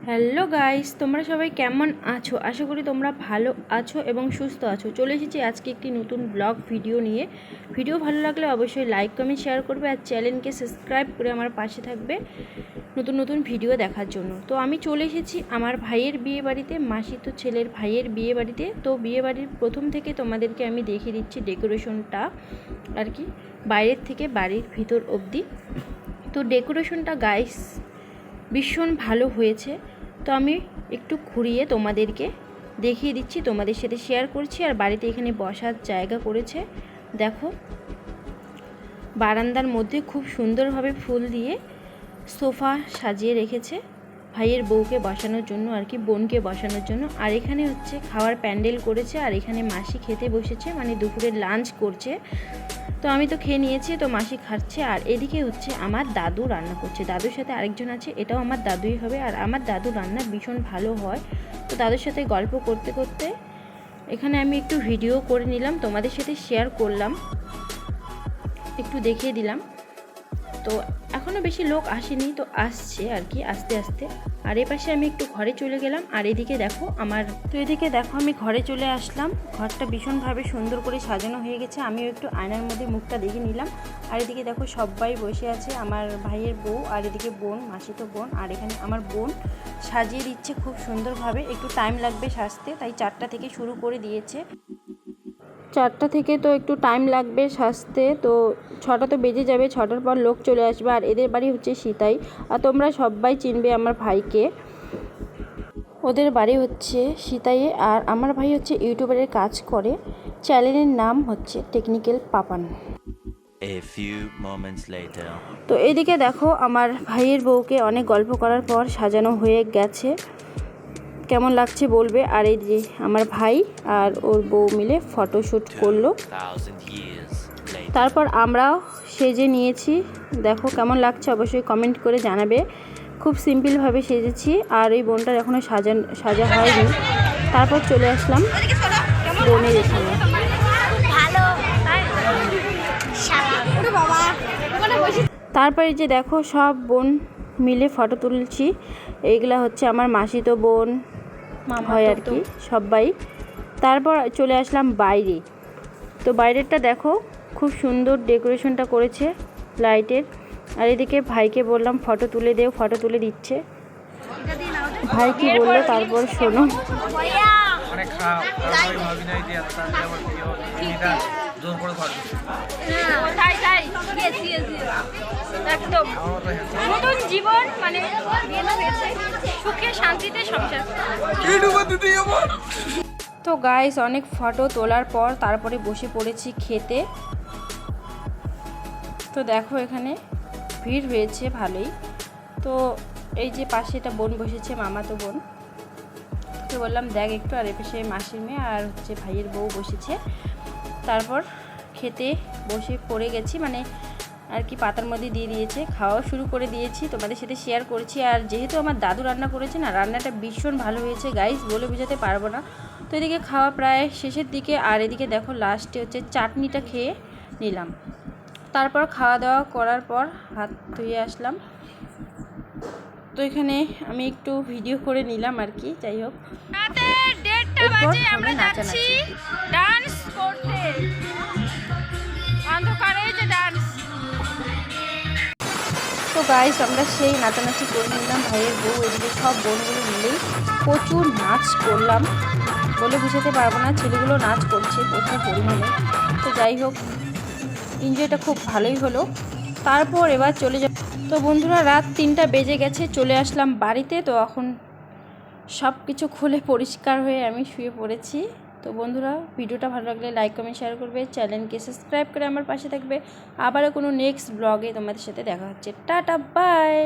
Hello guys, তোমরা সবাই কেমন আছো? আশা করি তোমরা ভালো আছো এবং সুস্থ আছো। চলে এসেছি আজকে একটি নতুন ব্লগ ভিডিও নিয়ে। ভিডিও ভালো লাগলে অবশ্যই লাইক কমেন্ট শেয়ার করবে আর চ্যানেলকে সাবস্ক্রাইব করে আমার পাশে থাকবে নতুন নতুন ভিডিও দেখার জন্য। তো আমি চলে এসেছি আমার ভাইয়ের বিয়ে বাড়িতে, মাসিতো ছেলের ভাইয়ের বিয়ে বাড়িতে। তো বিয়ে বাড়ির প্রথম থেকে তোমাদেরকে আমি দেখিয়ে দিচ্ছি ডেকোরেশনটা আর কি, বাইরের থেকে বাড়ির ভিতর অবধি। তো ডেকোরেশনটা গাইস ভীষণ ভালো হয়েছে। তো আমি একটু ঘুরিয়ে তোমাদেরকে দেখিয়ে দিচ্ছি, তোমাদের সাথে শেয়ার করছি। আর বাড়িতে এখানে বসার জায়গা করেছে, দেখো বারান্দার মধ্যে খুব সুন্দরভাবে ফুল দিয়ে সোফা সাজিয়ে রেখেছে ভাইয়ের বউকে বসানোর জন্য আর কি, বোনকে বসানোর জন্য। আর এখানে হচ্ছে খাওয়ার প্যান্ডেল করেছে, আর এখানে মাসি খেতে বসেছে, মানে দুপুরে লাঞ্চ করছে। তো আমি তো খেয়ে নিয়েছি, তো মাসি খাচ্ছে। আর এদিকে হচ্ছে আমার দাদু রান্না করছে, দাদুর সাথে আরেকজন আছে, এটাও আমার দাদুই হবে। আর আমার দাদু রান্না ভীষণ ভালো হয়। তো দাদুর সাথে গল্প করতে করতে এখানে আমি একটু ভিডিও করে নিলাম, তোমাদের সাথে শেয়ার করলাম, একটু দেখিয়ে দিলাম। তো এখনও বেশি লোক আসেনি, তো আসছে আর কি আস্তে আস্তে। আর এ পাশে আমি একটু ঘরে চলে গেলাম। আর এদিকে দেখো আমি ঘরে চলে আসলাম। ঘরটা ভীষণভাবে সুন্দর করে সাজানো হয়ে গেছে। আমিও একটু আয়নার মধ্যে মুখটা দেখে নিলাম। আর এদিকে দেখো সবাই বসে আছে, আমার ভাইয়ের বউ, আর এদিকে বোন, মাসিতো বোন। আর এখানে আমার বোন সাজিয়ে দিচ্ছে খুব সুন্দরভাবে। একটু টাইম লাগবে সাজতে, তাই 4টা থেকে শুরু করে দিয়েছে। 4টা থেকে তো একটু টাইম লাগবে সাজতে, তো 6টা তো বেজে যাবে, 6টার পর লোক চলে আসবে। আর এদের বাড়ি হচ্ছে সিতাই, আর তোমরা সবাই চিনবে আমার ভাইকে, ওদের বাড়ি হচ্ছে সিতাইয়ে। আর আমার ভাই হচ্ছে ইউটিউবারের কাজ করে, চ্যানেলের নাম হচ্ছে টেকনিক্যাল পাপান। তো এদিকে দেখো আমার ভাইয়ের বউকে অনেক গল্প করার পর সাজানো হয়ে গেছে, কেমন লাগছে বলবে। আর এই যে আমার ভাই আর ওর বউ মিলে ফটোশ্যুট করলো, তারপর আমরাও সেজে নিয়েছি। দেখো কেমন লাগছে অবশ্যই কমেন্ট করে জানাবে। খুব সিম্পলভাবে সেজেছি, আর এই বোনটার এখনও সাজা হয়নি। তারপর চলে আসলাম বোনের এখানে। তারপরে যে দেখো সব বোন মিলে ফটো তুলছি। এইগুলা হচ্ছে আমার মাসিতো বোন হয় আর কি সবাই। তারপর চলে আসলাম বাইরে। তো বাইরেরটা দেখো খুব সুন্দর ডেকোরেশনটা করেছে লাইটের। আর এদিকে ভাইকে বললাম ফটো তুলে দেও, ফটো তুলে দিচ্ছে। ভাই কি বললো তারপর শোনো। একদম নতুন জীবন, মানে সুখে শান্তিতে সংসার। তো গাইস অনেক ফটো তোলার পর তারপরে বসে পড়েছি খেতে। তো দেখো এখানে ভিড় হয়েছে ভালোই। তো এই যে পাশে এটা বোন বসেছে, মামাতো বোন, তো বললাম দেখ একটু। আর এপাশে মাসির মেয়ে আর হচ্ছে ভাইয়ের বউ বসেছে। তারপর খেতে বসে পড়ে গেছি, মানে আর কি পাতার মধ্যে দিয়ে দিয়েছে, খাওয়া শুরু করে দিয়েছি, তোমাদের সাথে শেয়ার করছি। আর যেহেতু আমার দাদু রান্না করেছে না, রান্নাটা ভীষণ ভালো হয়েছে গাইস, বলে বোঝাতে পারবো না। তো এদিকে খাওয়া প্রায় শেষের দিকে। আর এদিকে দেখো লাস্টে হচ্ছে চাটনিটা খেয়ে নিলাম। তারপর খাওয়া দাওয়া করার পর হাত ধুয়ে আসলাম। তো এখানে আমি একটু ভিডিও করে নিলাম আর কি, যাই হোক। রাতে 1:30টা বাজে আমরা যাচ্ছি ডান্স করতে, অন্ধকারে যে ডান্স। তো গাইস আমরা সেই নাচানাচি করে নিলাম, ভাইয়ের বউ এদিকে সব বোনগুলো মিলেই প্রচুর নাচ করলাম, বলে বুঝাতে পারবো না। ছেলেগুলো নাচ করছে প্রচুর পরিমাণে। তো যাই হোক এনজয়টা খুব ভালোই হলো। তারপর এবার চলে যাব। তো বন্ধুরা রাত 3টা বেজে গেছে, চলে আসলাম বাড়িতে। তো এখন সব কিছু খুলে পরিষ্কার হয়ে আমি শুয়ে পড়েছি। তো বন্ধুরা ভিডিওটা ভালো লাগলে লাইক কমেন্ট শেয়ার করবে, চ্যানেলকে সাবস্ক্রাইব করে আমার পাশে থাকবে। আবারও কোনো নেক্সট ব্লগে তোমাদের সাথে দেখা হচ্ছে। Tata bye.